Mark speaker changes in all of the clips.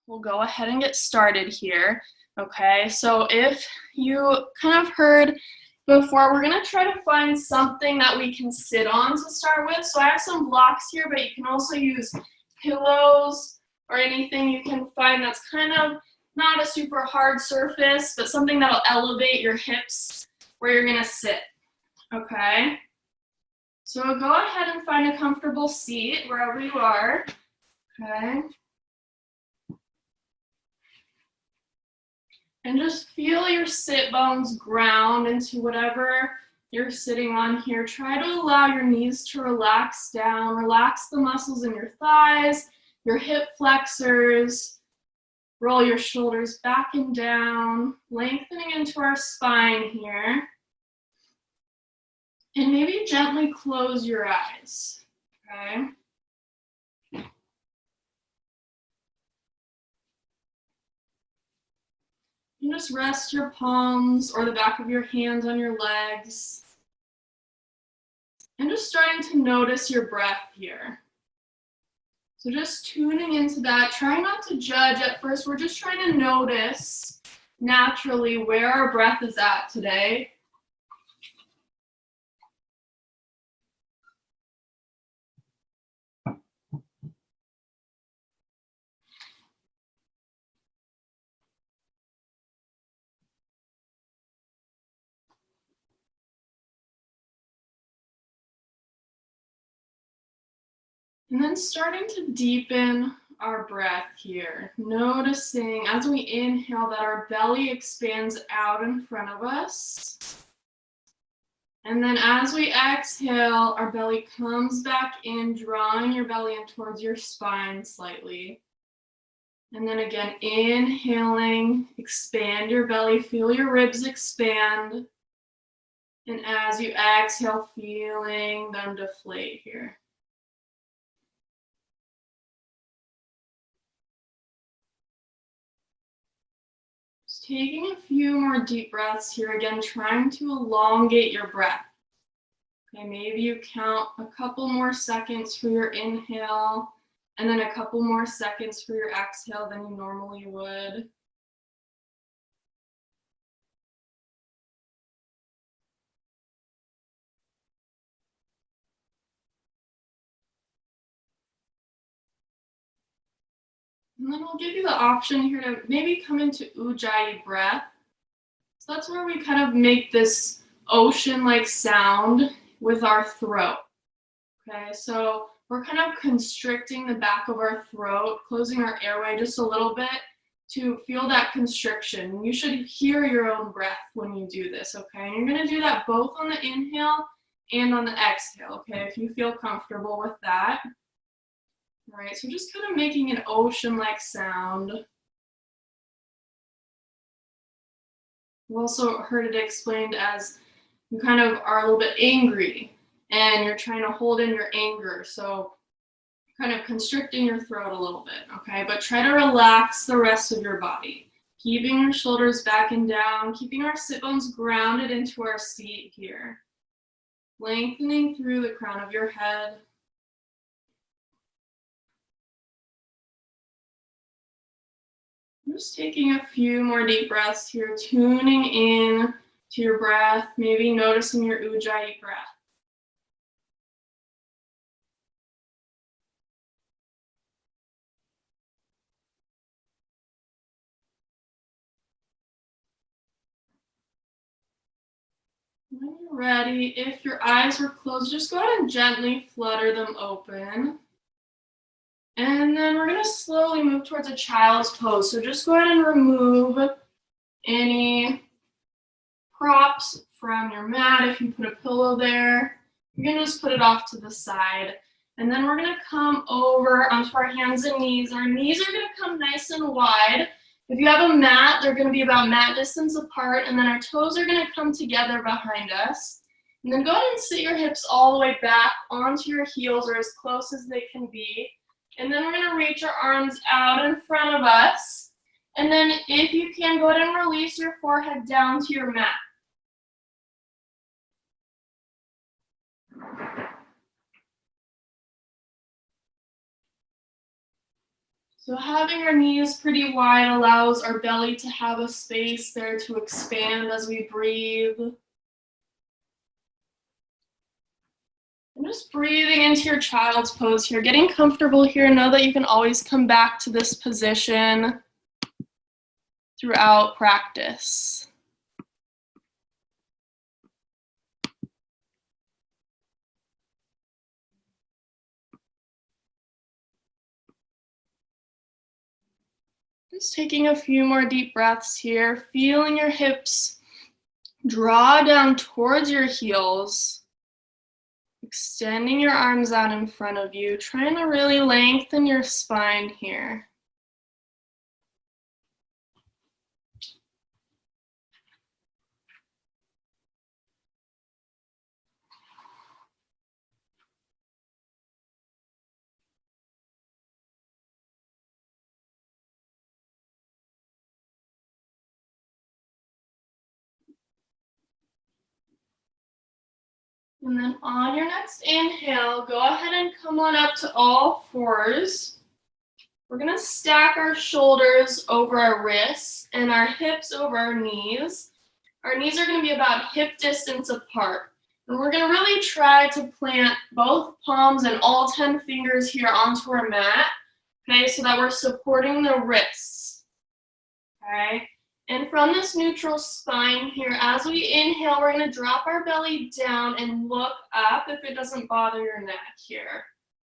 Speaker 1: We'll go ahead and get started here. Okay, so if you kind of heard before, we're gonna try to find something that we can sit on to start with. So I have some blocks here, but you can also use pillows or anything you can find that's kind of not a super hard surface, but something that'll elevate your hips where you're gonna sit, okay? So go ahead and find a comfortable seat wherever you are, okay? And just feel your sit bones ground into whatever you're sitting on here. Try to allow your knees to relax down. Relax the muscles in your thighs, your hip flexors. Roll your shoulders back and down, lengthening into our spine here. And maybe gently close your eyes, okay? And just rest your palms or the back of your hands on your legs. And just starting to notice your breath here. So just tuning into that. Try not to judge at first. We're just trying to notice naturally where our breath is at today. And then starting to deepen our breath here. Noticing as we inhale that our belly expands out in front of us. And then as we exhale, our belly comes back in, drawing your belly in towards your spine slightly. And then again, inhaling, expand your belly, feel your ribs expand. And as you exhale, feeling them deflate here. Taking a few more deep breaths here, again, trying to elongate your breath. Okay, maybe you count a couple more seconds for your inhale, and then a couple more seconds for your exhale than you normally would. And then we'll give you the option here to maybe come into Ujjayi breath. So that's where we kind of make this ocean-like sound with our throat. Okay, so we're kind of constricting the back of our throat, closing our airway just a little bit to feel that constriction. You should hear your own breath when you do this, okay? And you're gonna do that both on the inhale and on the exhale, okay? If you feel comfortable with that. All right, so just kind of making an ocean-like sound. We've also heard it explained as you kind of are a little bit angry and you're trying to hold in your anger. So kind of constricting your throat a little bit, okay? But try to relax the rest of your body. Keeping your shoulders back and down, keeping our sit bones grounded into our seat here. Lengthening through the crown of your head. Just taking a few more deep breaths here, tuning in to your breath, maybe noticing your Ujjayi breath. When you're ready, if your eyes were closed, just go ahead and gently flutter them open. And then we're going to slowly move towards a child's pose. So just go ahead and remove any props from your mat. If you put a pillow there, you can just put it off to the side. And then we're going to come over onto our hands and knees. Our knees are going to come nice and wide. If you have a mat, they're going to be about mat distance apart. And then our toes are going to come together behind us. And then go ahead and sit your hips all the way back onto your heels or as close as they can be. And then we're going to reach our arms out in front of us. And then if you can, go ahead and release your forehead down to your mat. So having our knees pretty wide allows our belly to have a space there to expand as we breathe. And just breathing into your child's pose here, getting comfortable here. Know that you can always come back to this position throughout practice. Just taking a few more deep breaths here, feeling your hips draw down towards your heels, extending your arms out in front of you, trying to really lengthen your spine here. And then on your next inhale, go ahead and come on up to all fours. We're gonna stack our shoulders over our wrists and our hips over our knees. Our knees are gonna be about hip distance apart. And we're gonna really try to plant both palms and all 10 fingers here onto our mat, okay, so that we're supporting the wrists, okay? And from this neutral spine here, as we inhale, we're gonna drop our belly down and look up if it doesn't bother your neck here.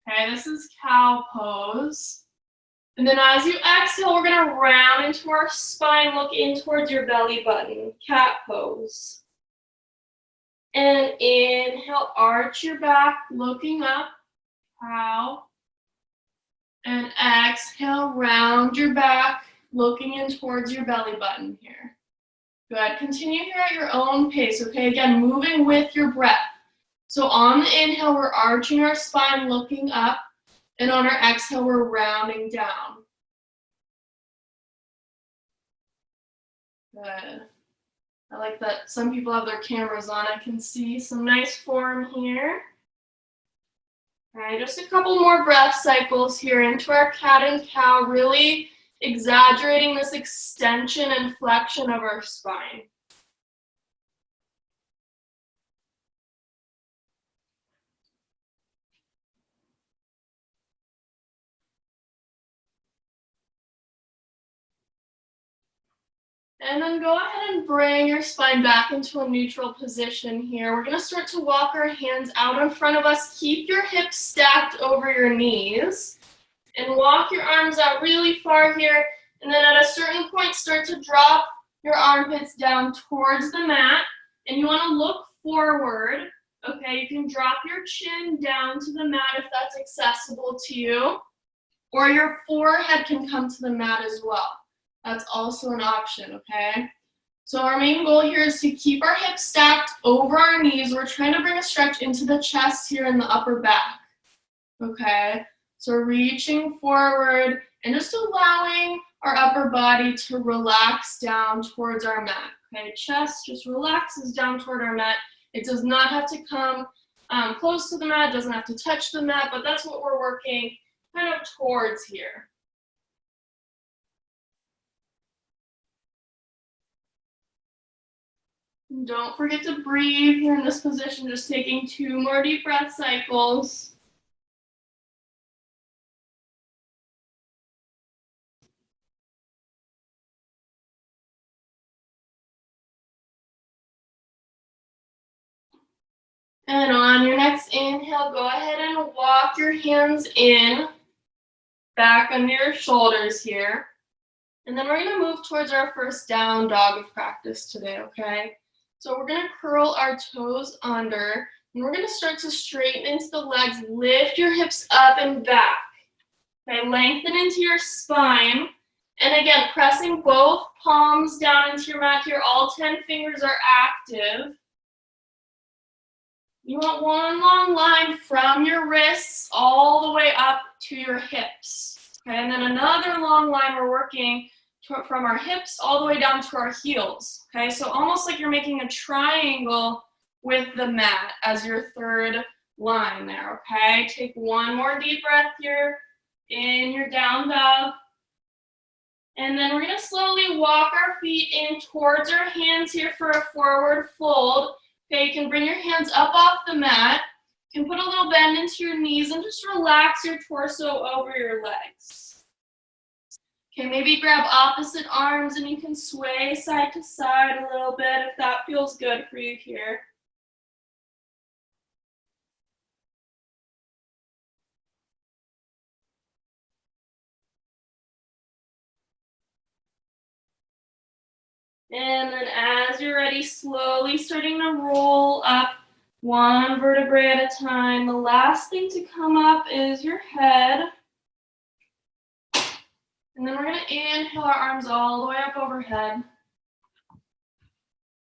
Speaker 1: Okay, this is cow pose. And then as you exhale, we're gonna round into our spine, look in towards your belly button, cat pose. And inhale, arch your back, looking up, cow. And exhale, round your back, looking in towards your belly button here. Good, continue here at your own pace, okay? Again, moving with your breath. So on the inhale, we're arching our spine, looking up, and on our exhale, we're rounding down. Good. I like that some people have their cameras on. I can see some nice form here. All right, just a couple more breath cycles here into our cat and cow, really exaggerating this extension and flexion of our spine. And then go ahead and bring your spine back into a neutral position here. We're going to start to walk our hands out in front of us. Keep your hips stacked over your knees. And walk your arms out really far here. And then at a certain point, start to drop your armpits down towards the mat. And you want to look forward. Okay, you can drop your chin down to the mat if that's accessible to you. Or your forehead can come to the mat as well. That's also an option, okay? So our main goal here is to keep our hips stacked over our knees. We're trying to bring a stretch into the chest here in the upper back, okay? So reaching forward and just allowing our upper body to relax down towards our mat, okay? Chest just relaxes down toward our mat. It does not have to come close to the mat, doesn't have to touch the mat, but that's what we're working kind of towards here. And don't forget to breathe here in this position, just taking 2 more deep breath cycles. And on your next inhale, go ahead and walk your hands in, back under your shoulders here. And then we're going to move towards our first down dog of practice today, okay? So we're going to curl our toes under, and we're going to start to straighten into the legs, lift your hips up and back. Okay, lengthen into your spine. And again, pressing both palms down into your mat here. All 10 fingers are active. You want one long line from your wrists all the way up to your hips. Okay, and then another long line we're working from our hips all the way down to our heels. Okay, so almost like you're making a triangle with the mat as your third line there, okay? Take one more deep breath here. in your down dog. And then we're gonna slowly walk our feet in towards our hands here for a forward fold. Okay, you can bring your hands up off the mat. You can put a little bend into your knees and just relax your torso over your legs. Okay, maybe grab opposite arms and you can sway side to side a little bit if that feels good for you here. And then as you're ready, slowly starting to roll up one vertebrae at a time. The last thing to come up is your head. And then we're going to inhale our arms all the way up overhead.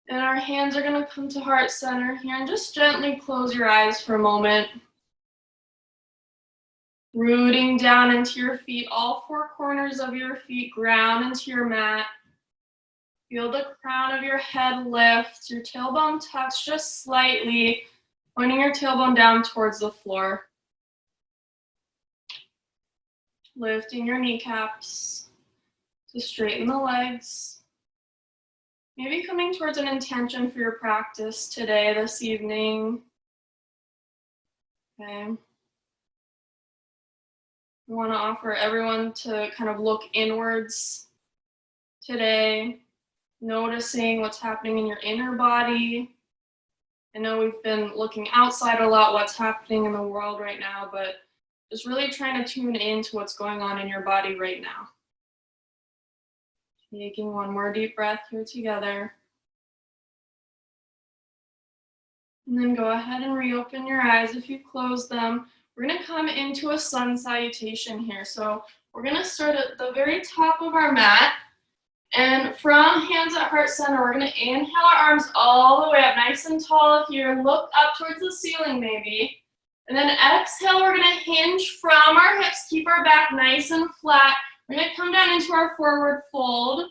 Speaker 1: And our hands are going to come to heart center here. And just gently close your eyes for a moment. Rooting down into your feet, all four corners of your feet ground into your mat. Feel the crown of your head lift, your tailbone tucks just slightly, pointing your tailbone down towards the floor. Lifting your kneecaps to straighten the legs. Maybe coming towards an intention for your practice today, this evening. Okay. I want to offer everyone to kind of look inwards today. Noticing what's happening in your inner body. I know we've been looking outside a lot, what's happening in the world right now, but just really trying to tune into what's going on in your body right now. Taking one more deep breath here together. And then go ahead and reopen your eyes if you close them. We're going to come into a sun salutation here. So we're going to start at the very top of our mat. And from hands at heart center, we're going to inhale our arms all the way up, nice and tall here. Look up towards the ceiling maybe. And then exhale, we're going to hinge from our hips, keep our back nice and flat. We're going to come down into our forward fold.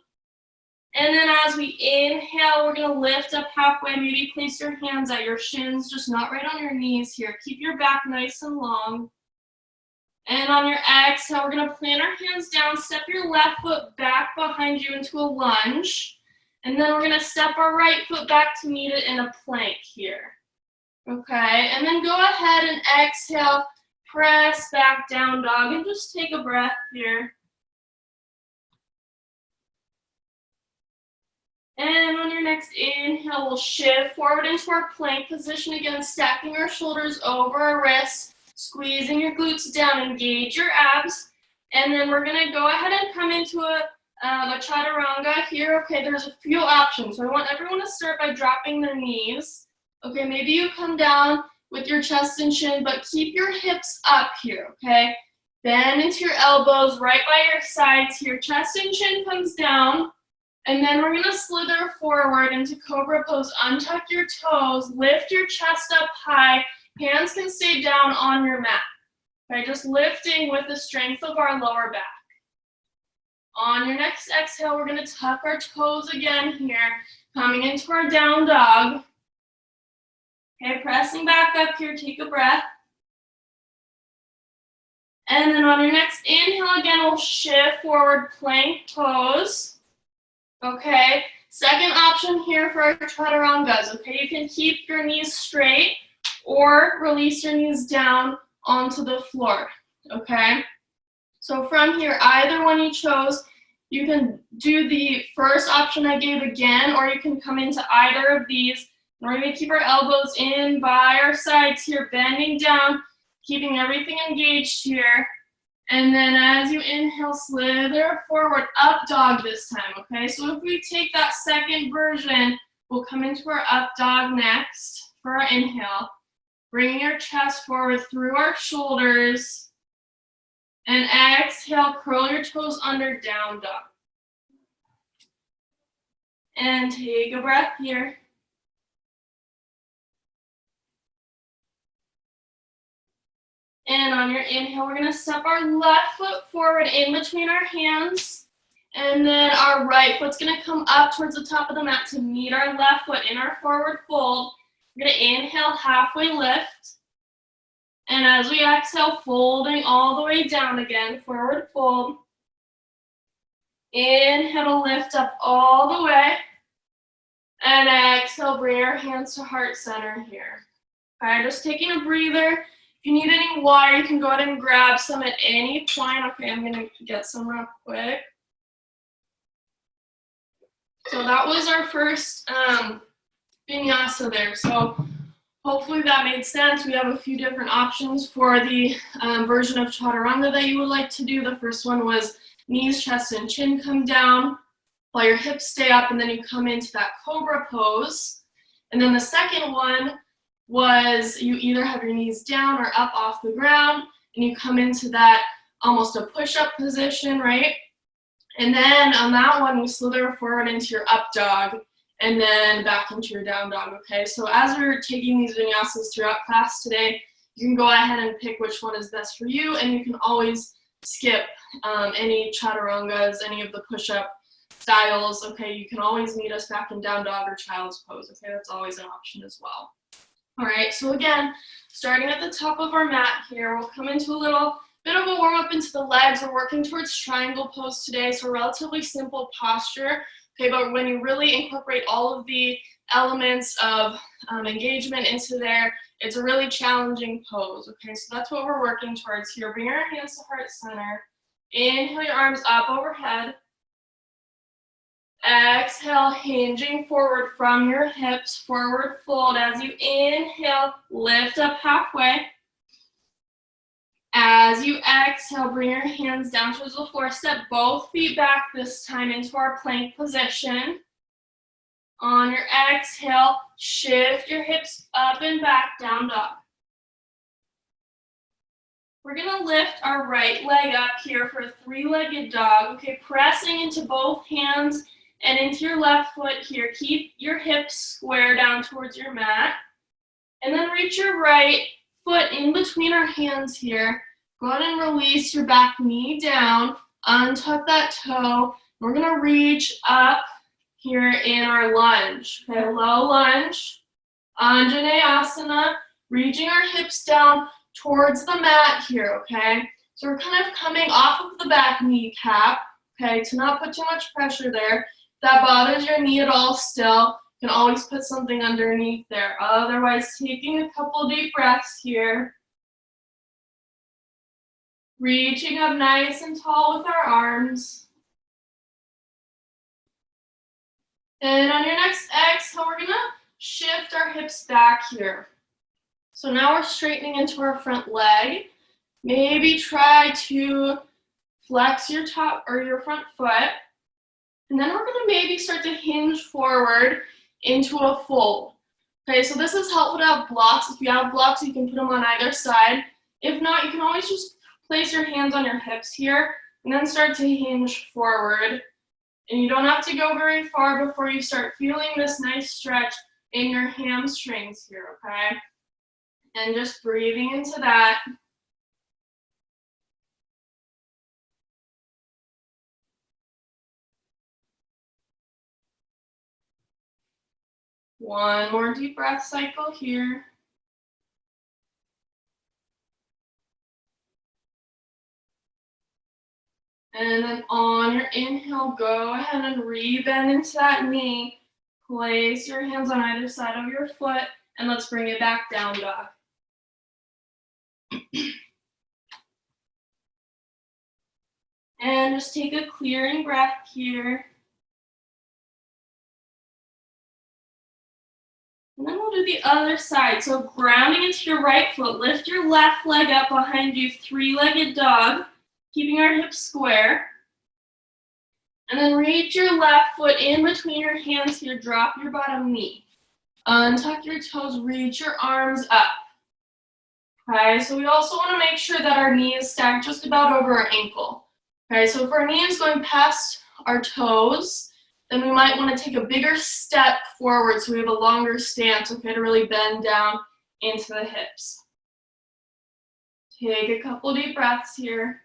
Speaker 1: And then as we inhale, we're going to lift up halfway. Maybe place your hands at your shins, just not right on your knees here. Keep your back nice and long. And on your exhale, we're going to plant our hands down, step your left foot back behind you into a lunge. And then we're going to step our right foot back to meet it in a plank here. Okay, and then go ahead and exhale, press back down dog, and just take a breath here. And on your next inhale, we'll shift forward into our plank position again, stacking our shoulders over our wrists. Squeezing your glutes down, engage your abs, and then we're going to go ahead and come into a Chaturanga here. Okay, there's a few options. So I want everyone to start by dropping their knees. Okay, maybe you come down with your chest and chin, but keep your hips up here, okay? Bend into your elbows right by your sides here. Chest and chin comes down, and then we're going to slither forward into Cobra Pose. Untuck your toes, lift your chest up high. Hands can stay down on your mat. Okay, just lifting with the strength of our lower back. On your next exhale, we're going to tuck our toes again here, coming into our down dog. Okay, pressing back up here, take a breath. And then on your next inhale again, we'll shift forward, plank pose. Okay, second option here for our Chaturangas. Okay, you can keep your knees straight or release your knees down onto the floor, okay? So from here, either one you chose, you can do the first option I gave again, or you can come into either of these. We're going to keep our elbows in by our sides here, bending down, keeping everything engaged here. And then as you inhale, slither forward, up dog this time, okay? So if we take that second version, we'll come into our up dog next for our inhale. Bringing your chest forward through our shoulders. And exhale, curl your toes under, down dog. And take a breath here. And on your inhale, we're going to step our left foot forward in between our hands. And then our right foot's going to come up towards the top of the mat to meet our left foot in our forward fold. We're going to inhale, halfway lift. And as we exhale, folding all the way down again, forward fold. Inhale to lift up all the way. And exhale, bring our hands to heart center here. Okay, just taking a breather. If you need any water, you can go ahead and grab some at any point. Okay, I'm gonna get some real quick. So that was our first vinyasa there. So hopefully that made sense. We have a few different options for the version of Chaturanga that you would like to do. The first one was knees, chest, and chin come down while your hips stay up, and then you come into that Cobra Pose. And then the second one was you either have your knees down or up off the ground, and you come into that almost a push-up position, right? And then on that one, you slither forward into your up dog, and then back into your down dog, okay? So as we're taking these vinyasas throughout class today, you can go ahead and pick which one is best for you, and you can always skip any chaturangas, any of the push-up styles, okay? You can always meet us back in down dog or child's pose, okay? That's always an option as well. All right, so again, starting at the top of our mat here, we'll come into a little bit of a warm-up into the legs. We're working towards triangle pose today, so relatively simple posture. Okay, but when you really incorporate all of the elements of engagement into there, it's a really challenging pose. Okay, so that's what we're working towards here. Bring our hands to heart center. Inhale your arms up overhead. Exhale, hinging forward from your hips, forward fold. As you inhale, lift up halfway. As you exhale, bring your hands down towards the floor. Step both feet back this time into our plank position. On your exhale, shift your hips up and back, down dog. We're gonna lift our right leg up here for a three-legged dog. Okay, pressing into both hands and into your left foot here. Keep your hips square down towards your mat. And then reach your right foot in between our hands here. Go ahead and release your back knee down. Untuck that toe. We're gonna reach up here in our lunge. Okay, low lunge. Anjanae Asana. Reaching our hips down towards the mat here, okay? So we're kind of coming off of the back kneecap, okay, to not put too much pressure there. If that bothers your knee at all still, you can always put something underneath there. Otherwise, taking a couple deep breaths here. Reaching up nice and tall with our arms. And on your next exhale, we're gonna shift our hips back here. So now we're straightening into our front leg. Maybe try to flex your top or your front foot. And then we're gonna maybe start to hinge forward into a fold. Okay, so this is helpful to have blocks. If you have blocks, you can put them on either side. If not, you can always just place your hands on your hips here and then start to hinge forward. And you don't have to go very far before you start feeling this nice stretch in your hamstrings here, okay? And just breathing into that. One more deep breath cycle here. And then on your inhale, go ahead and rebend into that knee. Place your hands on either side of your foot, and let's bring it back down, dog. And just take a clearing breath here. And then we'll do the other side. So grounding into your right foot, lift your left leg up behind you, three-legged dog, keeping our hips square. And then reach your left foot in between your hands here, drop your bottom knee. Untuck your toes, reach your arms up. Okay, so we also want to make sure that our knee is stacked just about over our ankle. Okay, so if our knee is going past our toes, then we might want to take a bigger step forward so we have a longer stance, okay, to really bend down into the hips. Take a couple deep breaths here.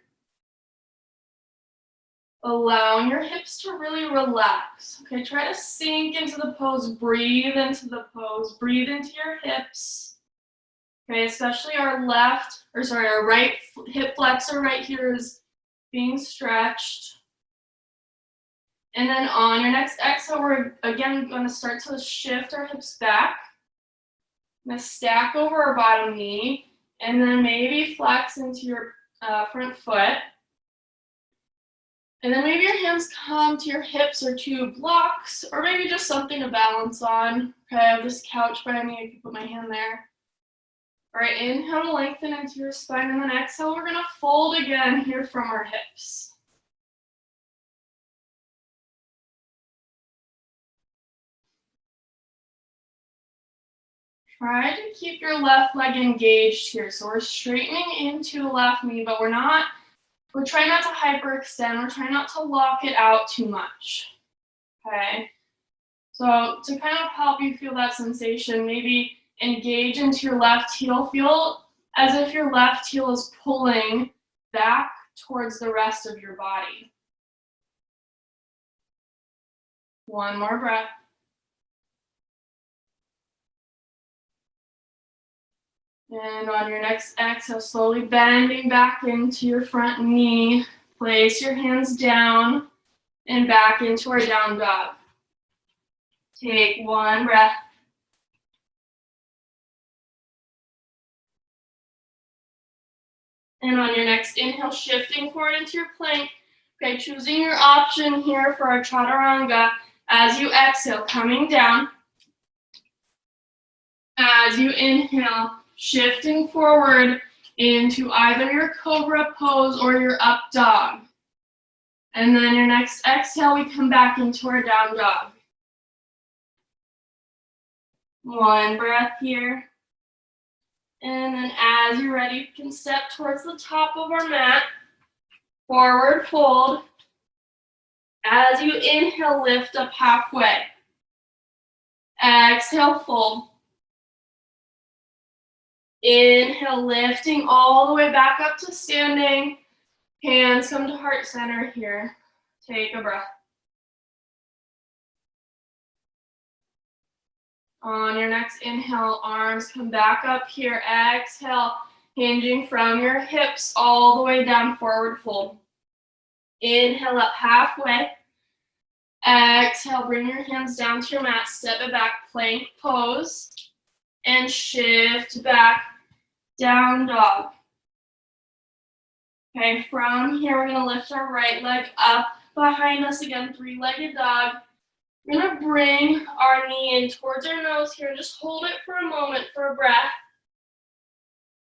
Speaker 1: Allowing your hips to really relax. Okay, try to sink into the pose, breathe into the pose, breathe into your hips. Okay, especially our right hip flexor right here is being stretched. And then on your next exhale, we're again going to start to shift our hips back. I'm going to stack over our bottom knee, and then maybe flex into your front foot. And then maybe your hands come to your hips or to blocks, or maybe just something to balance on. Okay, I have this couch by me, I can put my hand there. All right, inhale to lengthen into your spine, and then exhale, we're gonna fold again here from our hips. Try to keep your left leg engaged here. So we're straightening into the left knee, but we're trying not to hyperextend. We're trying not to lock it out too much. Okay. So to kind of help you feel that sensation, maybe engage into your left heel. Feel as if your left heel is pulling back towards the rest of your body. One more breath. And on your next exhale, slowly bending back into your front knee. Place your hands down and back into our down dog. Take one breath. And on your next inhale, shifting forward into your plank. Okay, choosing your option here for our Chaturanga. As you exhale, coming down. As you inhale, shifting forward into either your Cobra Pose or your up dog. And then your next exhale, we come back into our down dog. One breath here. And then as you're ready, you can step towards the top of our mat. Forward fold. As you inhale, lift up halfway. Exhale, fold. Inhale, lifting all the way back up to standing. Hands come to heart center here. Take a breath. On your next inhale, arms come back up here. Exhale, hinging from your hips all the way down, forward fold. Inhale up halfway. Exhale, bring your hands down to your mat, step it back, plank pose, and shift back, down dog. Okay, from here, we're gonna lift our right leg up behind us again, three-legged dog. We're gonna bring our knee in towards our nose here. Just hold it for a moment for a breath.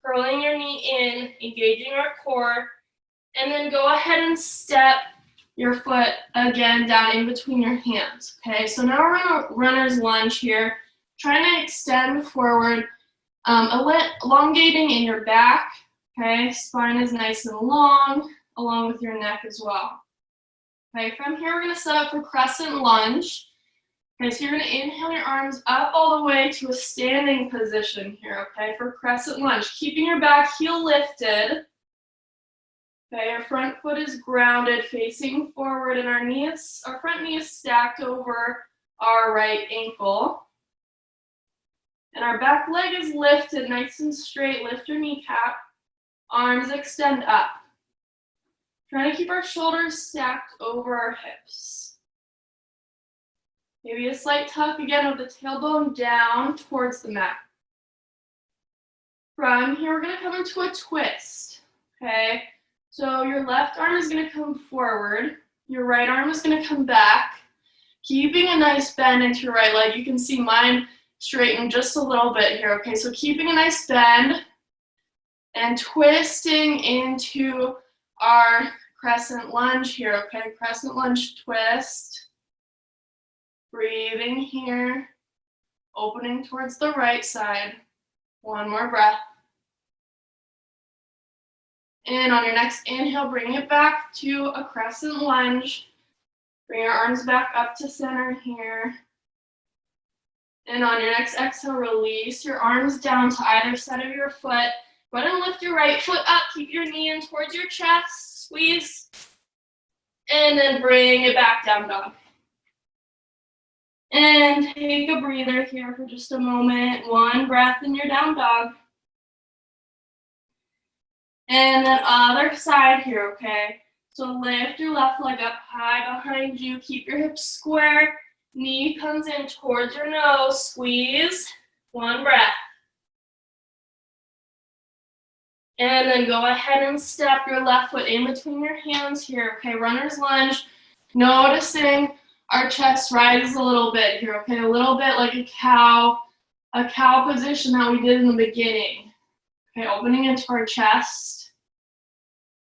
Speaker 1: Curling your knee in, engaging our core, and then go ahead and step your foot again down in between your hands. Okay, so now we're gonna runner's lunge here. Trying to extend forward, elongating in your back. Okay, spine is nice and long, along with your neck as well. Okay, from here we're gonna set up for Crescent Lunge. Okay, so you're gonna inhale your arms up all the way to a standing position here, okay, for Crescent Lunge. Keeping your back heel lifted. Okay, our front foot is grounded, facing forward, and our front knee is stacked over our right ankle. And our back leg is lifted, nice and straight. Lift your kneecap. Arms extend up. Trying to keep our shoulders stacked over our hips. Maybe a slight tuck again of the tailbone down towards the mat. From here, we're going to come into a twist. Okay, so your left arm is going to come forward. Your right arm is going to come back. Keeping a nice bend into your right leg. You can see mine straighten just a little bit here. Okay, so keeping a nice bend and twisting into our Crescent Lunge here. Okay, Crescent Lunge twist. Breathing here, opening towards the right side. One more breath. And on your next inhale, bring it back to a Crescent Lunge. Bring your arms back up to center here. And on your next exhale, release your arms down to either side of your foot. Go ahead and lift your right foot up. Keep your knee in towards your chest. Squeeze. And then bring it back down dog. And take a breather here for just a moment. One breath in your down dog. And then other side here, okay? So lift your left leg up high behind you. Keep your hips square. Knee comes in towards your nose. Squeeze. One breath. And then go ahead and step your left foot in between your hands here, okay? Runner's lunge. Noticing our chest rises a little bit here, okay? A little bit like a cow position that we did in the beginning. Okay, opening into our chest.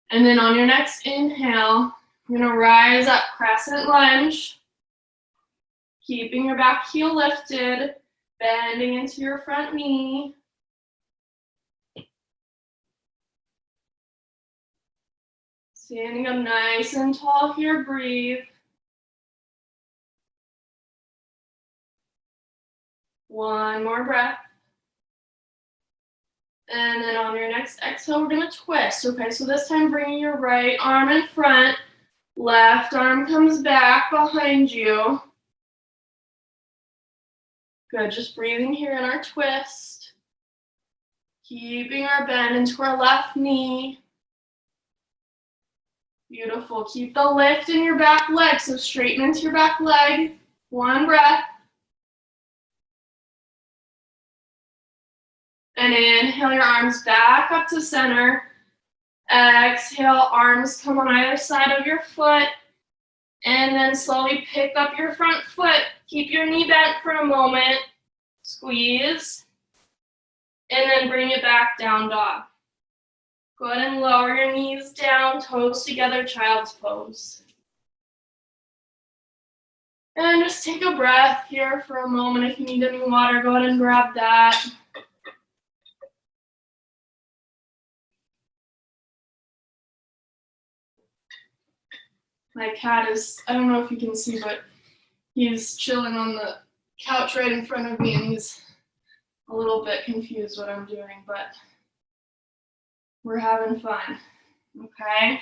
Speaker 1: And then on your next inhale, you're gonna rise up, crescent lunge. Keeping your back heel lifted, bending into your front knee. Standing up nice and tall here, breathe. One more breath. And then on your next exhale, we're gonna twist, okay? So this time bringing your right arm in front, left arm comes back behind you. Good, just breathing here in our twist. Keeping our bend into our left knee. Beautiful, keep the lift in your back leg, so straighten into your back leg. One breath. And inhale your arms back up to center. Exhale, arms come on either side of your foot. And then slowly pick up your front foot. Keep your knee bent for a moment. Squeeze. And then bring it back, down dog. Go ahead and lower your knees down, toes together, child's pose. And just take a breath here for a moment. If you need any water, go ahead and grab that. My cat is, I don't know if you can see, but he's chilling on the couch right in front of me, and he's a little bit confused what I'm doing, but we're having fun, okay?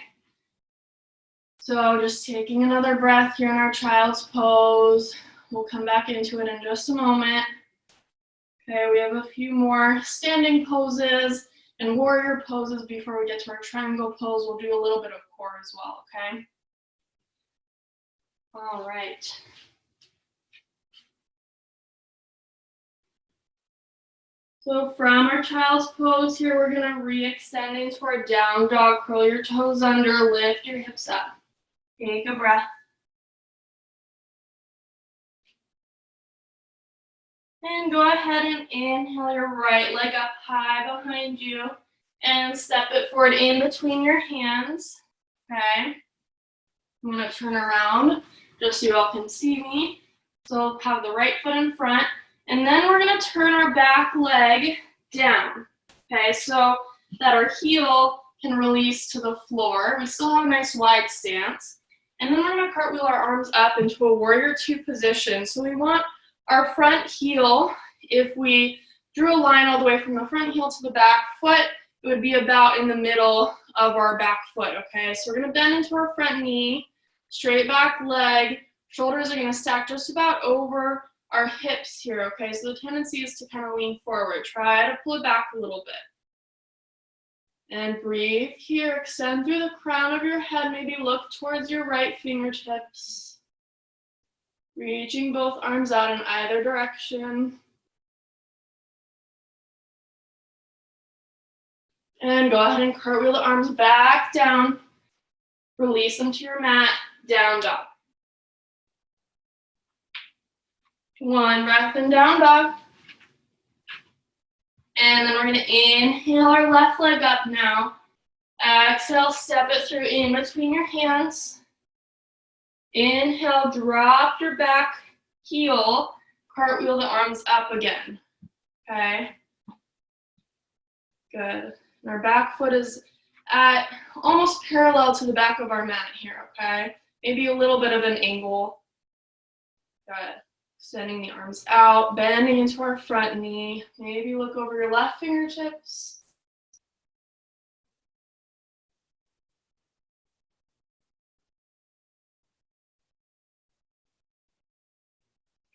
Speaker 1: So just taking another breath here in our child's pose. We'll come back into it in just a moment. Okay, we have a few more standing poses and warrior poses before we get to our triangle pose. We'll do a little bit of core as well, okay? All right. So from our child's pose here, we're gonna re-extend into our down dog. Curl your toes under, lift your hips up. Take a breath. And go ahead and inhale your right leg up high behind you and step it forward in between your hands, okay? I'm gonna turn around just so you all can see me. So have the right foot in front, and then we're gonna turn our back leg down, okay? So that our heel can release to the floor. We still have a nice wide stance. And then we're gonna cartwheel our arms up into a warrior two position. So we want our front heel, if we drew a line all the way from the front heel to the back foot, it would be about in the middle of our back foot, okay? So we're gonna bend into our front knee, straight back leg, shoulders are gonna stack just about over our hips here, okay? So the tendency is to kind of lean forward. Try to pull it back a little bit. And breathe here, extend through the crown of your head, maybe look towards your right fingertips. Reaching both arms out in either direction. And go ahead and cartwheel the arms back down. Release them to your mat, down dog. One breath in, down dog. And then we're gonna inhale our left leg up now. Exhale, step it through in between your hands. Inhale, drop your back heel, cartwheel the arms up again, okay? Good. And our back foot is at almost parallel to the back of our mat here, okay? Maybe a little bit of an angle. Good. Extending the arms out, bending into our front knee. Maybe look over your left fingertips.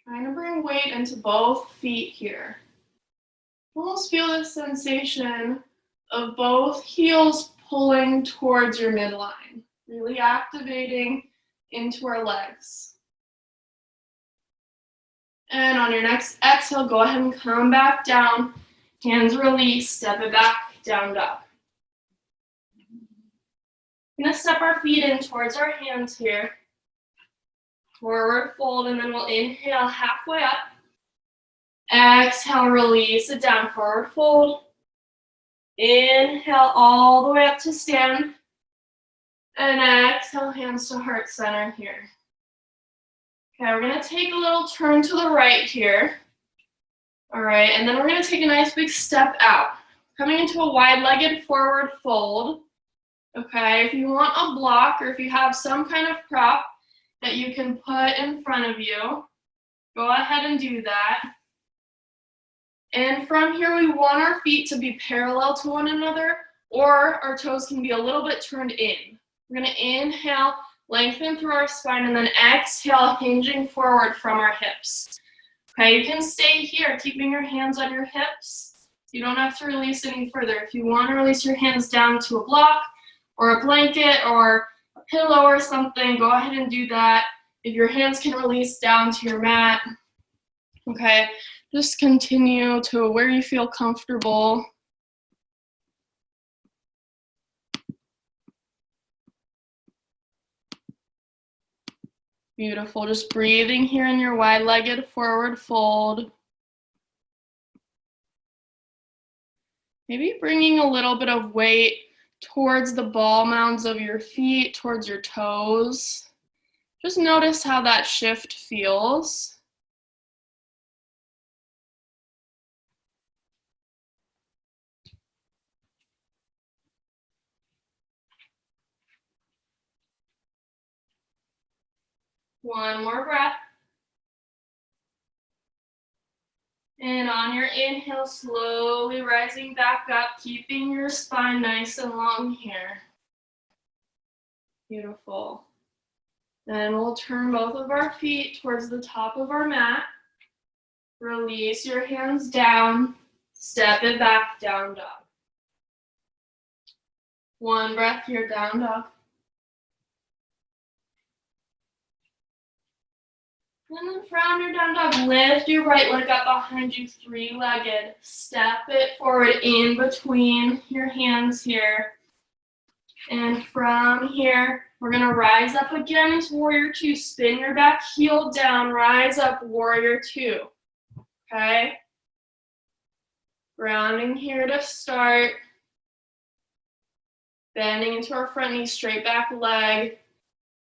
Speaker 1: Trying to bring weight into both feet here. Almost feel this sensation of both heels pulling towards your midline, really activating into our legs. And on your next exhale, go ahead and come back down. Hands release, step it back, down dog. We're gonna step our feet in towards our hands here. Forward fold, and then we'll inhale halfway up. Exhale, release it down, forward fold. Inhale all the way up to stand. And exhale, hands to heart center here. Okay, we're gonna take a little turn to the right here. All right, and then we're gonna take a nice big step out. Coming into a wide-legged forward fold. Okay, if you want a block or if you have some kind of prop that you can put in front of you, go ahead and do that. And from here, we want our feet to be parallel to one another, or our toes can be a little bit turned in. We're gonna inhale, lengthen through our spine, and then exhale, hinging forward from our hips. Okay, you can stay here, keeping your hands on your hips. You don't have to release any further. If you want to release your hands down to a block or a blanket or a pillow or something, go ahead and do that. If your hands can release down to your mat, okay, just continue to where you feel comfortable. Beautiful, just breathing here in your wide-legged forward fold. Maybe bringing a little bit of weight towards the ball mounds of your feet, towards your toes. Just notice how that shift feels. One more breath. And on your inhale, slowly rising back up, keeping your spine nice and long here. Beautiful. Then we'll turn both of our feet towards the top of our mat. Release your hands down. Step it back, down dog. One breath here, down dog. And then from your down dog, lift your right leg up behind you, three-legged. Step it forward in between your hands here. And from here, we're gonna rise up again into warrior two. Spin your back heel down, rise up, warrior two. Okay? Grounding here to start. Bending into our front knee, straight back leg.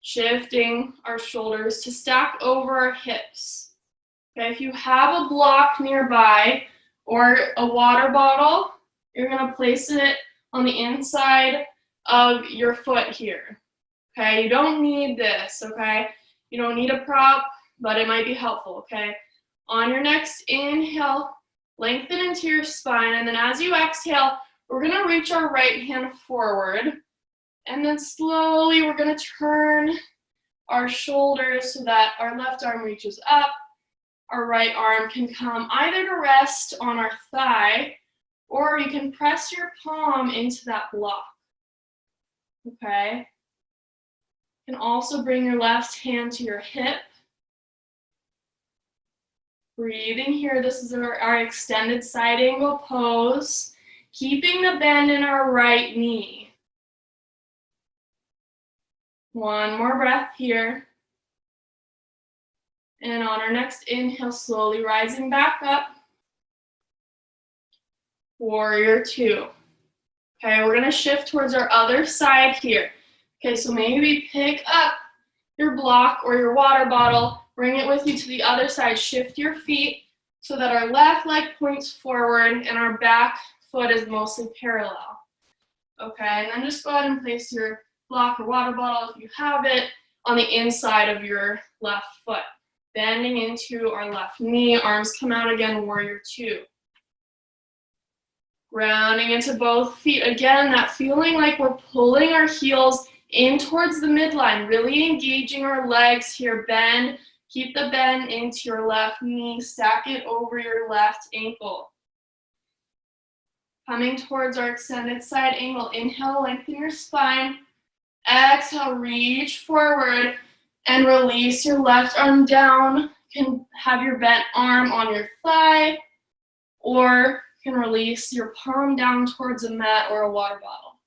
Speaker 1: Shifting our shoulders to stack over our hips. Okay, if you have a block nearby or a water bottle, you're gonna place it on the inside of your foot here. Okay, you don't need this, okay? You don't need a prop, but it might be helpful, okay? On your next inhale, lengthen into your spine, and then as you exhale, we're gonna reach our right hand forward. And then slowly we're gonna turn our shoulders so that our left arm reaches up. Our right arm can come either to rest on our thigh, or you can press your palm into that block. Okay? You can also bring your left hand to your hip. Breathing here, this is our extended side angle pose. Keeping the bend in our right knee. One more breath here. And on our next inhale, slowly rising back up. Warrior two. Okay, we're gonna shift towards our other side here. Okay, so maybe pick up your block or your water bottle, bring it with you to the other side, shift your feet so that our left leg points forward and our back foot is mostly parallel. Okay, and then just go ahead and place your block or water bottle, if you have it, on the inside of your left foot. Bending into our left knee, arms come out again, warrior two. Grounding into both feet. Again, that feeling like we're pulling our heels in towards the midline, really engaging our legs here. Bend, keep the bend into your left knee, stack it over your left ankle. Coming towards our extended side angle. Inhale, lengthen your spine. Exhale, reach forward and release your left arm down. You can have your bent arm on your thigh, or you can release your palm down towards a mat or a water bottle.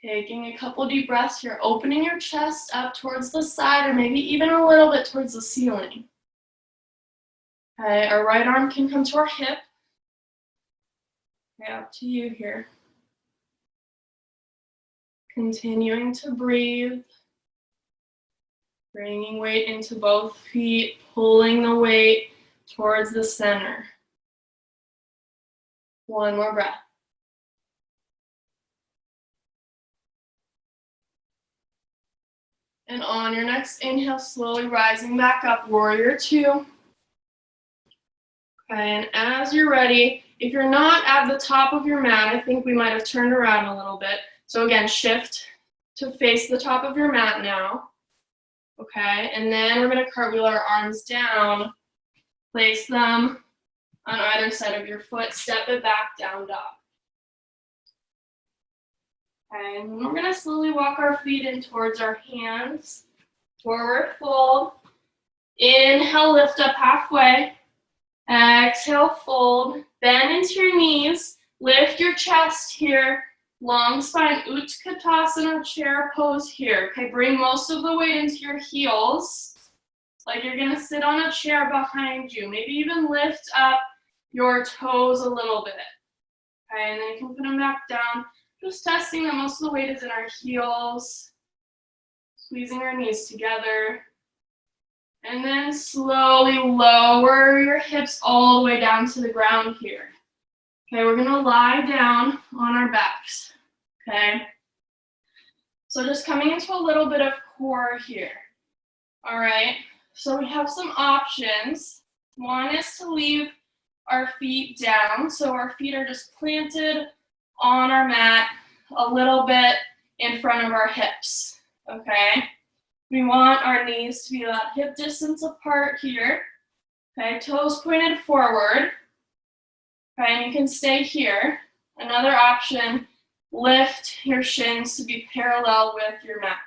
Speaker 1: Taking a couple deep breaths here, opening your chest up towards the side, or maybe even a little bit towards the ceiling. Okay, our right arm can come to our hip. Okay, up to you here. Continuing to breathe. Bringing weight into both feet, pulling the weight towards the center. One more breath. And on your next inhale, slowly rising back up, warrior two. Okay, and as you're ready, if you're not at the top of your mat, I think we might have turned around a little bit. So again, shift to face the top of your mat now. Okay, and then we're going to cartwheel our arms down, place them on either side of your foot, step it back, down dog. Okay, and we're going to slowly walk our feet in towards our hands, forward fold. Inhale, lift up halfway. Exhale, fold. Bend into your knees, lift your chest here. Long spine, Utkatasana, chair pose here. Okay, bring most of the weight into your heels. Like you're gonna sit on a chair behind you. Maybe even lift up your toes a little bit. Okay, and then you can put them back down. Just testing that most of the weight is in our heels. Squeezing our knees together. And then slowly lower your hips all the way down to the ground here. Okay, we're gonna lie down on our backs, okay? So just coming into a little bit of core here. All right, so we have some options. One is to leave our feet down, so our feet are just planted on our mat a little bit in front of our hips, okay? We want our knees to be about hip distance apart here, okay? Toes pointed forward. Okay, and you can stay here. Another option, lift your shins to be parallel with your mat.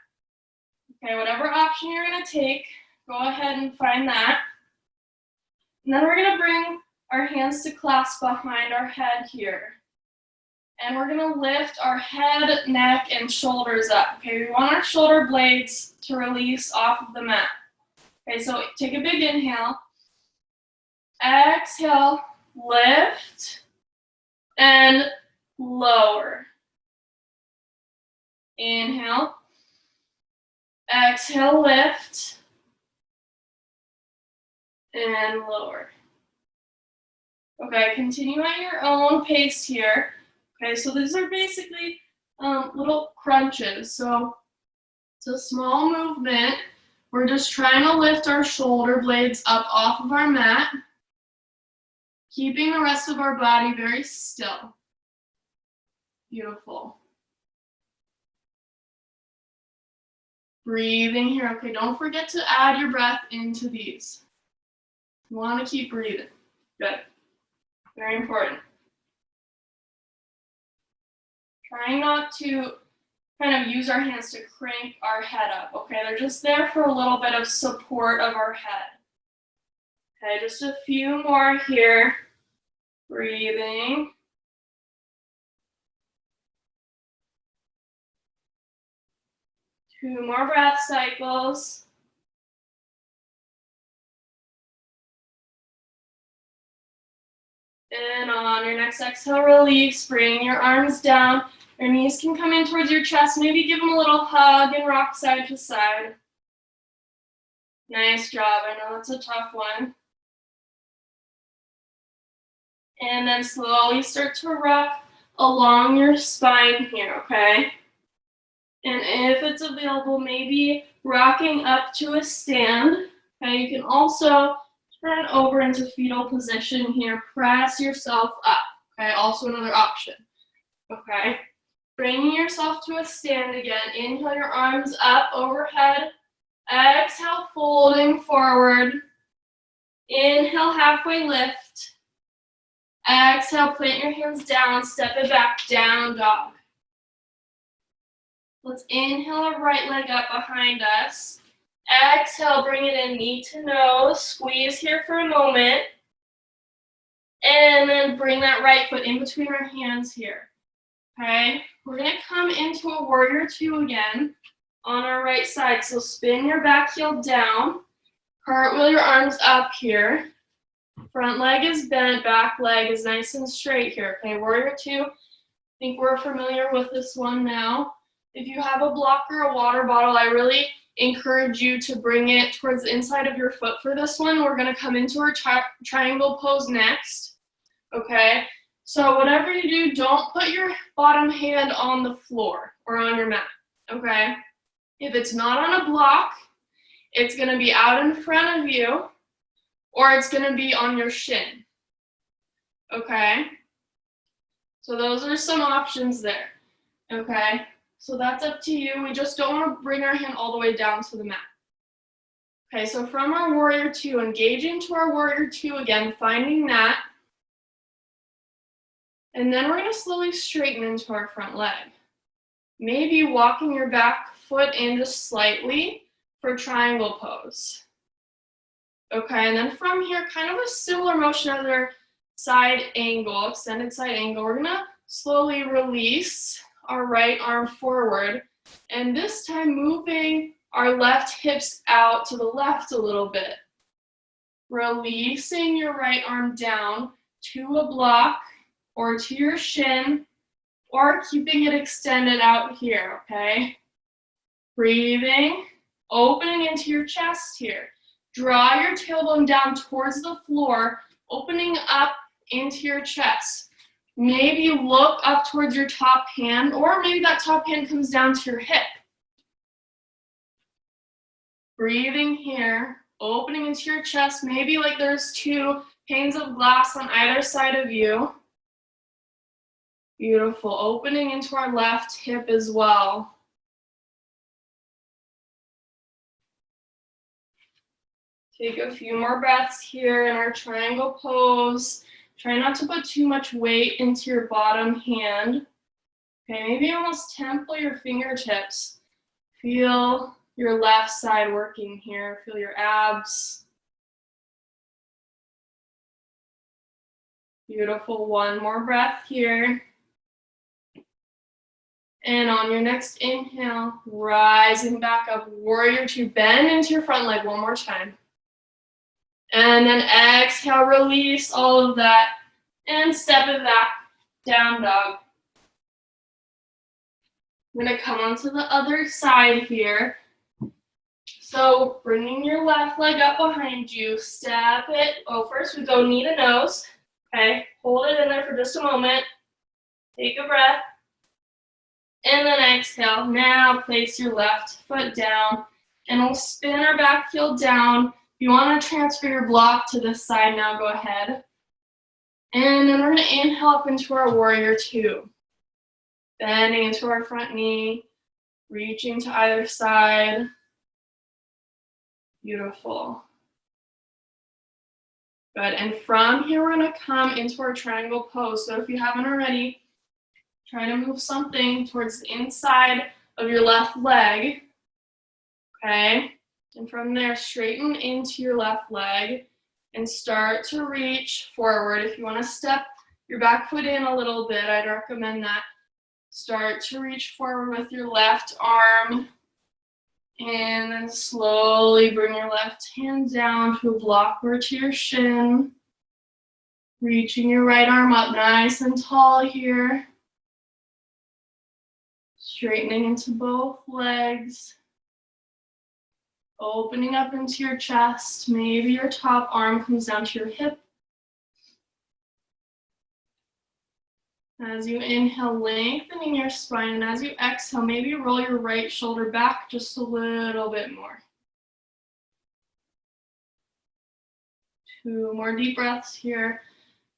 Speaker 1: Okay, whatever option you're gonna take, go ahead and find that. And then we're gonna bring our hands to clasp behind our head here. And we're gonna lift our head, neck, and shoulders up. Okay, we want our shoulder blades to release off of the mat. Okay, so take a big inhale. Exhale. Lift and lower. Inhale. Exhale, lift and lower. Okay, continue at your own pace here. Okay, so these are basically little crunches. So it's a small movement. We're just trying to lift our shoulder blades up off of our mat, keeping the rest of our body very still. Beautiful. Breathing here. Okay, don't forget to add your breath into these. You want to keep breathing. Good. Very important. Trying not to kind of use our hands to crank our head up. Okay, they're just there for a little bit of support of our head. Okay, just a few more here. Breathing. Two more breath cycles. And on your next exhale, release. Bring your arms down. Your knees can come in towards your chest. Maybe give them a little hug and rock side to side. Nice job. I know that's a tough one. And then slowly start to rock along your spine here, okay? And if it's available, maybe rocking up to a stand. Okay, you can also turn over into fetal position here. Press yourself up. Okay, also another option. Okay, bringing yourself to a stand again. Inhale your arms up overhead. Exhale, folding forward. Inhale, halfway lift. Exhale, plant your hands down, step it back, down dog. Let's inhale our right leg up behind us. Exhale, bring it in, knee to nose. Squeeze here for a moment. And then bring that right foot in between our hands here. Okay? We're going to come into a warrior two again on our right side. So spin your back heel down. Cartwheel your arms up here. Front leg is bent, back leg is nice and straight here. Okay, warrior two. I think we're familiar with this one now. If you have a block or a water bottle, I really encourage you to bring it towards the inside of your foot for this one. We're going to come into our triangle pose next. Okay, so whatever you do, don't put your bottom hand on the floor or on your mat. Okay, if it's not on a block, it's going to be out in front of you, or it's going to be on your shin. Okay, so those are some options there. Okay, so that's up to you. We just don't want to bring our hand all the way down to the mat. Okay, so from our warrior two, engaging to our warrior two again, finding that. And then we're going to slowly straighten into our front leg. Maybe walking your back foot in just slightly for triangle pose. Okay, and then from here, kind of a similar motion as our side angle, extended side angle. We're going to slowly release our right arm forward. And this time moving our left hips out to the left a little bit. Releasing your right arm down to a block or to your shin, or keeping it extended out here, okay? Breathing, opening into your chest here. Draw your tailbone down towards the floor, opening up into your chest. Maybe look up towards your top hand, or maybe that top hand comes down to your hip. Breathing here, opening into your chest, maybe like there's two panes of glass on either side of you. Beautiful. Opening into our left hip as well. Take a few more breaths here in our triangle pose. Try not to put too much weight into your bottom hand. Okay, maybe almost temple your fingertips. Feel your left side working here. Feel your abs. Beautiful. One more breath here. And on your next inhale, rising back up, warrior two, bend into your front leg one more time. And then exhale, release all of that, and step it back, down dog. I'm gonna come onto the other side here. So bringing your left leg up behind you, step it. Oh, first we go knee to nose. Okay, hold it in there for just a moment. Take a breath. And then exhale. Now place your left foot down, and we'll spin our back heel down. If you want to transfer your block to this side now, go ahead. And then we're going to inhale up into our warrior two. Bending into our front knee, reaching to either side. Beautiful. Good. And from here, we're going to come into our triangle pose. So if you haven't already, try to move something towards the inside of your left leg. Okay. And from there, straighten into your left leg and start to reach forward. If you want to step your back foot in a little bit, I'd recommend that. Start to reach forward with your left arm, and then slowly bring your left hand down to a block or to your shin. Reaching your right arm up nice and tall here. Straightening into both legs. Opening up into your chest. Maybe your top arm comes down to your hip. As you inhale, lengthening your spine, and as you exhale, maybe roll your right shoulder back just a little bit more. 2 more deep breaths here.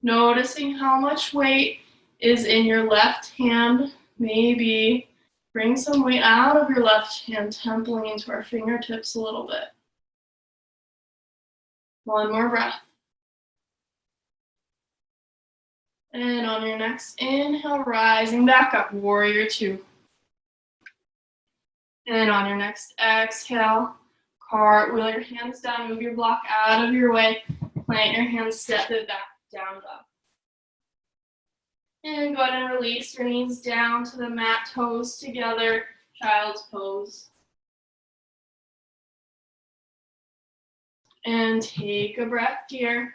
Speaker 1: Noticing how much weight is in your left hand. Maybe bring some weight out of your left hand, templing into our fingertips a little bit. 1 more breath. on your next inhale, rising back up, warrior two. And on your next exhale, cartwheel your hands down, move your block out of your way, plant your hands, step it back, down dog. And go ahead and release your knees down to the mat, toes together, child's pose. And take a breath here.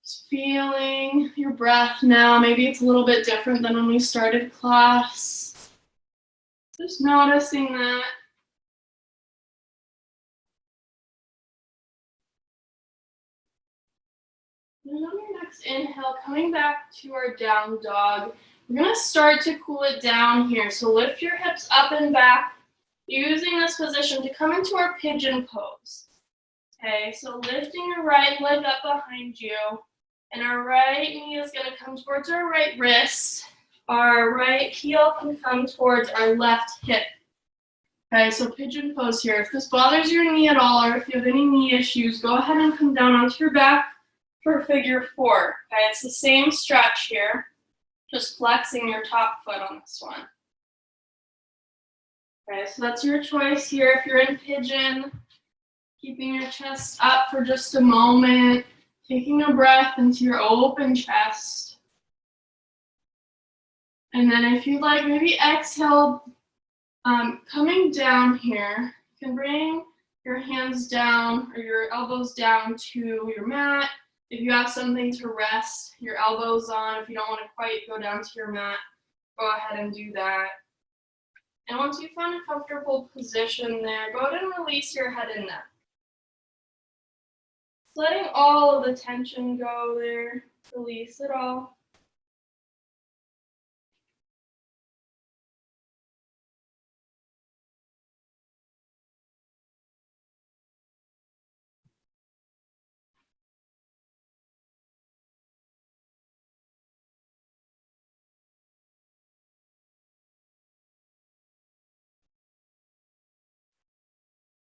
Speaker 1: Just feeling your breath now. Maybe it's a little bit different than when we started class. Just noticing that. And on your next inhale, coming back to our down dog, we're going to start to cool it down here. So lift your hips up and back, using this position to come into our pigeon pose. Okay, so lifting your right leg up behind you, and our right knee is going to come towards our right wrist. Our right heel can come towards our left hip. Okay, so pigeon pose here. If this bothers your knee at all, or if you have any knee issues, go ahead and come down onto your back for figure four. Okay, it's the same stretch here, just flexing your top foot on this one. Okay, so that's your choice here. If you're in pigeon, keeping your chest up for just a moment, taking a breath into your open chest. And then if you'd like, maybe exhale, coming down here, you can bring your hands down or your elbows down to your mat. If you have something to rest your elbows on, if you don't want to quite go down to your mat, go ahead and do that. And once you find a comfortable position there, go ahead and release your head and neck. Letting all of the tension go there, release it all.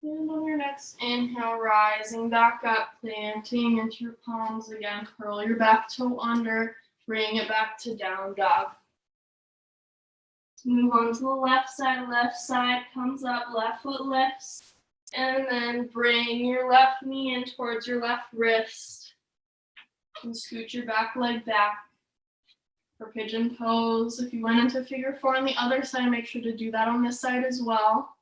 Speaker 1: And on your next inhale, rising back up, planting into your palms again. Curl your back toe under, bring it back to down dog. Move on to the left side comes up, left foot lifts. And then bring your left knee in towards your left wrist. And scoot your back leg back for pigeon pose. If you went into figure four on the other side, make sure to do that on this side as well.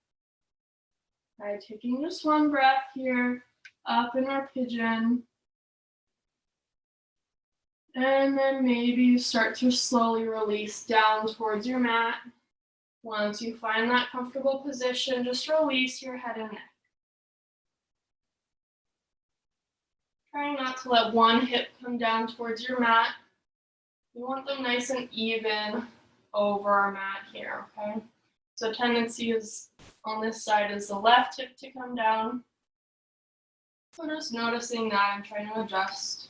Speaker 1: All right, taking just one breath here, up in our pigeon. And then maybe you start to slowly release down towards your mat. Once you find that comfortable position, just release your head and neck. Trying not to let one hip come down towards your mat. You want them nice and even over our mat here, okay? So tendency is on this side is the left hip to come down. So just noticing that and trying to adjust.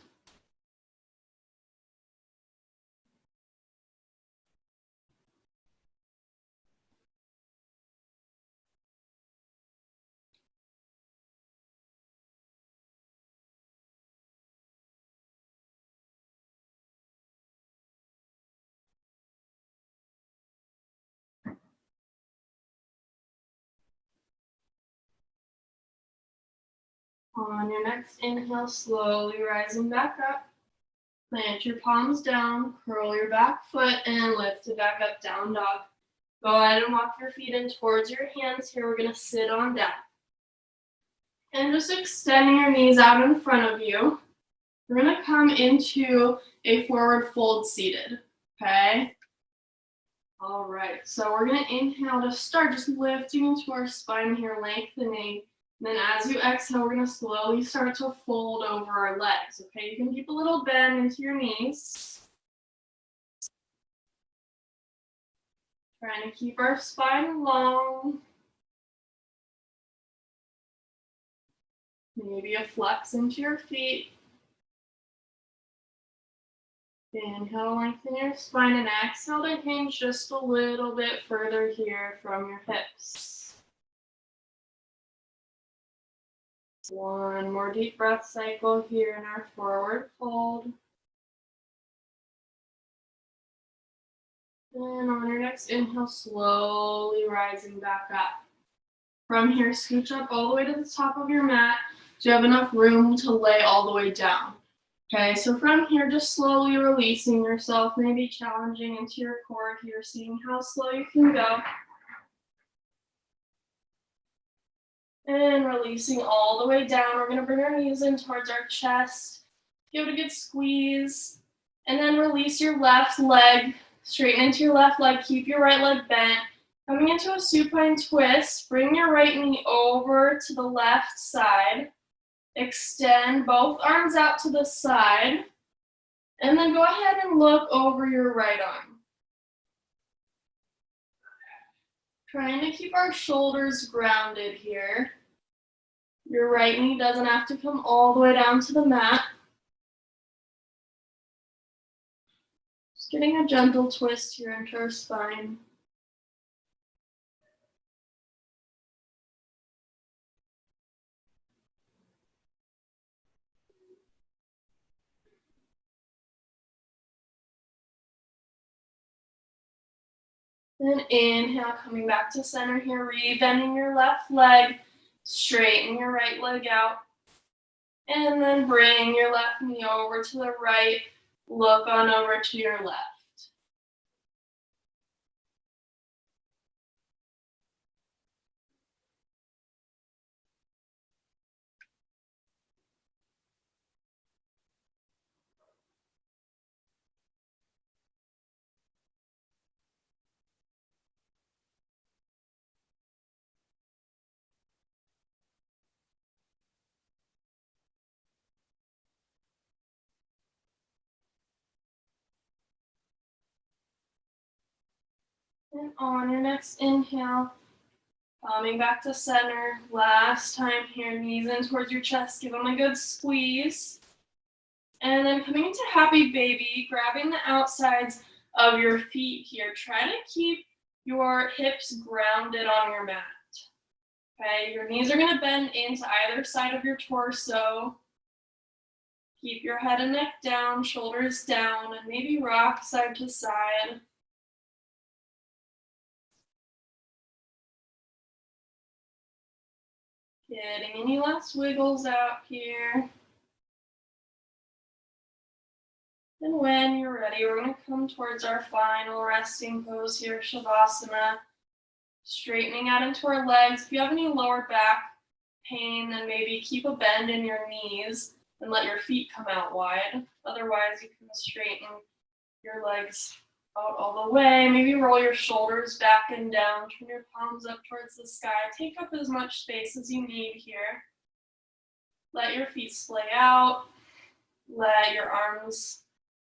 Speaker 1: On your next inhale, slowly rising back up. Plant your palms down, curl your back foot, and lift it back up, down dog. Go ahead and walk your feet in towards your hands. Here we're going to sit on down. And just extending your knees out in front of you. We're going to come into a forward fold seated, okay? All right, so we're going to inhale to start, just lifting into our spine here, lengthening. And then as you exhale, we're going to slowly start to fold over our legs, okay? You can keep a little bend into your knees. Trying to keep our spine long. Maybe a flex into your feet. Inhale, lengthen your spine, and exhale to hinge just a little bit further here from your hips. One more deep breath cycle here in our forward fold. And on your next inhale, slowly rising back up. From here, scooch up all the way to the top of your mat so you have enough room to lay all the way down. Okay, so from here, just slowly releasing yourself, maybe challenging into your core here, seeing how slow you can go. And releasing all the way down. We're going to bring our knees in towards our chest. Give it a good squeeze. And then release your left leg. Straighten into your left leg. Keep your right leg bent. Coming into a supine twist. Bring your right knee over to the left side. Extend both arms out to the side. And then go ahead and look over your right arm. Trying to keep our shoulders grounded here. Your right knee doesn't have to come all the way down to the mat. Just getting a gentle twist here into our spine. Then inhale, coming back to center here, re-bending your left leg, straighten your right leg out, and then bring your left knee over to the right, look on over to your left. And on your next inhale, coming back to center, last time here, knees in towards your chest, give them a good squeeze. And then coming into happy baby, grabbing the outsides of your feet here. Try to keep your hips grounded on your mat. Okay, your knees are going to bend into either side of your torso. Keep your head and neck down, shoulders down, and maybe rock side to side. Getting any last wiggles out here. And when you're ready, we're going to come towards our final resting pose here, Shavasana. Straightening out into our legs. If you have any lower back pain, then maybe keep a bend in your knees and let your feet come out wide. Otherwise, you can straighten your legs out all the way. Maybe roll your shoulders back and down. Turn your palms up towards the sky. Take up as much space as you need here. Let your feet splay out. Let your arms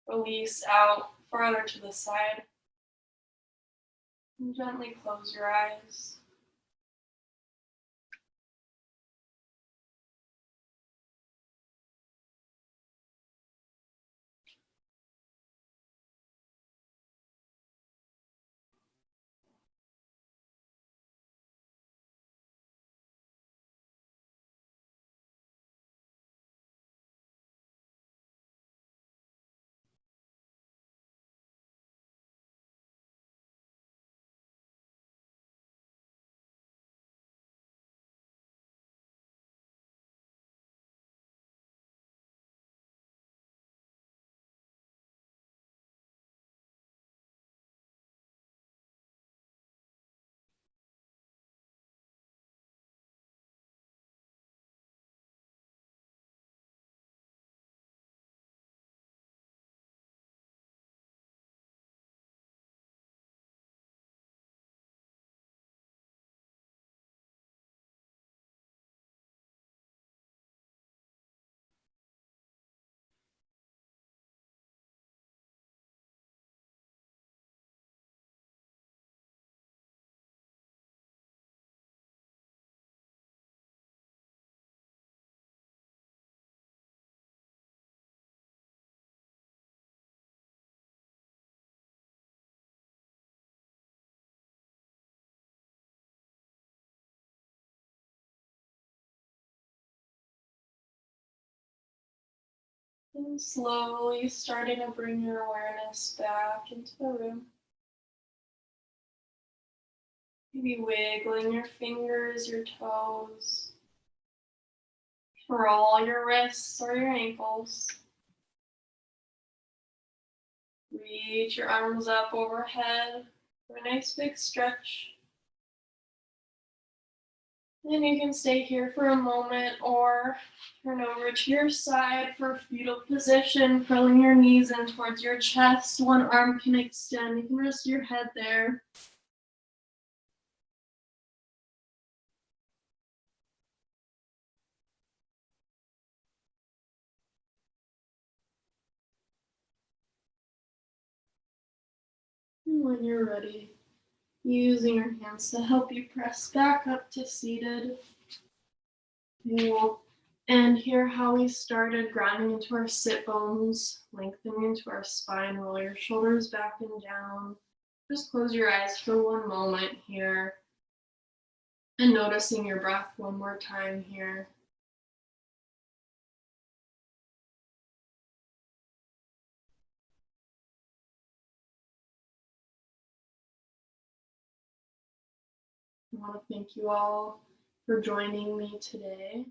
Speaker 1: release out farther to the side. And gently close your eyes. And slowly starting to bring your awareness back into the room. Maybe wiggling your fingers, your toes. Roll your wrists or your ankles. Reach your arms up overhead for a nice big stretch. And you can stay here for a moment or turn over to your side for a fetal position, curling your knees in towards your chest. One arm can extend. You can rest your head there. And when you're ready, using your hands to help you press back up to seated. We'll end here how we started, grounding into our sit bones, lengthening into our spine. Roll your shoulders back and down. Just close your eyes for one moment here. And noticing your breath one more time here. I want to thank you all for joining me today.